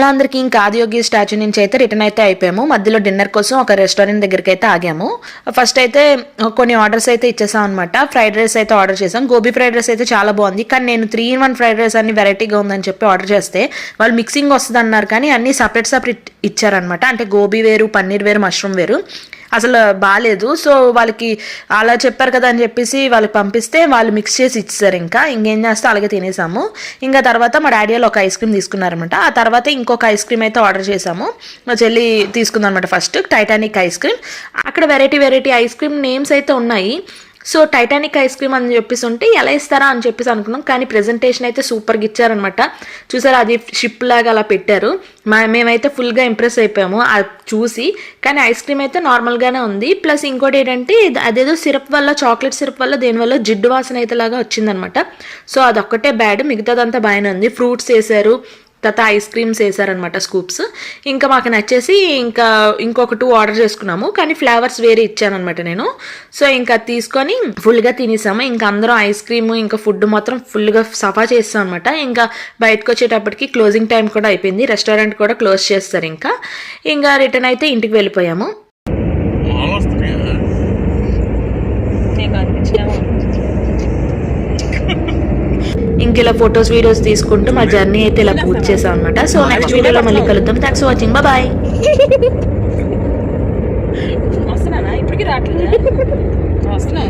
అలా అందరికి ఇంకా ఆదియోగి స్టాచ్యూ నుంచి అయితే రిటర్న్ అయితే అయిపోయాము. మధ్యలో డిన్నర్ కోసం ఒక రెస్టారెంట్ దగ్గరికి అయితే ఆగాము. ఫస్ట్ అయితే కొన్ని ఆర్డర్స్ అయితే ఇచ్చేసాం అనమాట. ఫ్రైడ్ రైస్ అయితే ఆర్డర్ చేసాం. గోబీ ఫ్రైడ్ రైస్ అయితే చాలా బాగుంది, కానీ నేను 3-in-1 ఫ్రైడ్ రైస్ అన్ని వెరైటీగా ఉందని చెప్పి ఆర్డర్ చేస్తే వాళ్ళు మిక్సింగ్ వస్తుంది అన్నారు, కానీ అన్ని సపరేట్ ఇచ్చారనమాట. అంటే గోబీ వేరు, పన్నీర్ వేరు, మష్రూమ్ వేరు, అసలు బాగాలేదు. సో వాళ్ళకి అలా చెప్పారు కదా అని చెప్పేసి వాళ్ళకి పంపిస్తే వాళ్ళు మిక్స్ చేసి ఇచ్చారు. ఇంకా ఇంకేం చేస్తే అలాగే తినేసాము. ఇంకా తర్వాత మా డాడీ వాళ్ళు ఒక ఐస్ క్రీమ్ తీసుకున్నారనమాట. ఆ తర్వాత ఇంకొక ఐస్ క్రీమ్ అయితే ఆర్డర్ చేసాము. మా చెల్లి తీసుకుందనమాట ఫస్ట్ టైటానిక్ ఐస్ క్రీమ్. అక్కడ వెరైటీ ఐస్ క్రీమ్ నేమ్స్ అయితే ఉన్నాయి. సో టైటానిక్ ఐస్ క్రీమ్ అని చెప్పేసి ఉంటే ఎలా ఇస్తారా అని చెప్పేసి అనుకున్నాం, కానీ ప్రెజెంటేషన్ అయితే సూపర్గా ఇచ్చారనమాట. చూసారా, అది షిప్ లాగా అలా పెట్టారు. మేమైతే ఫుల్గా ఇంప్రెస్ అయిపోయాము అది చూసి. కానీ ఐస్ క్రీమ్ అయితే నార్మల్గానే ఉంది. ప్లస్ ఇంకోటి ఏంటంటే అదేదో సిరప్ వల్ల, చాక్లెట్ సిరప్ వల్ల దేనివల్ల జిడ్డు వాసన అయితే లాగా వచ్చిందనమాట. సో అదొక్కటే బ్యాడ్, మిగతాదంతా బాగానే ఉంది. ఫ్రూట్స్ వేసారు, తర్వాత ఐస్ క్రీమ్స్ వేసారనమాట, స్కూప్స్. ఇంకా మాకు నచ్చేసి ఇంకొక 2 ఆర్డర్ చేసుకున్నాము, కానీ ఫ్లేవర్స్ వేరే ఇచ్చానమాట నేను. సో ఇంకా తీసుకొని ఫుల్గా తినేసాము. ఇంకా అందరం ఐస్ క్రీమ్ ఇంకా ఫుడ్ మాత్రం ఫుల్గా సఫా చేస్తాం అనమాట. ఇంకా బయటకు వచ్చేటప్పటికి క్లోజింగ్ టైం కూడా అయిపోయింది, రెస్టారెంట్ కూడా క్లోజ్ చేస్తారు. ఇంకా రిటర్న్ అయితే ఇంటికి వెళ్ళిపోయాము. ఇంక ఇలా ఫొటోస్ వీడియోస్ తీసుకుంటూ మా జర్నీ అయితే ఇలా పూర్తి చేసాం అనమాట. సో నెక్స్ట్ వీడియోలో మళ్ళీ కలుద్దాం. Thanks for watching. బాయ్. వస్తున్నానా? ఇప్పటికీ రావట్లేదు. వస్తున్నా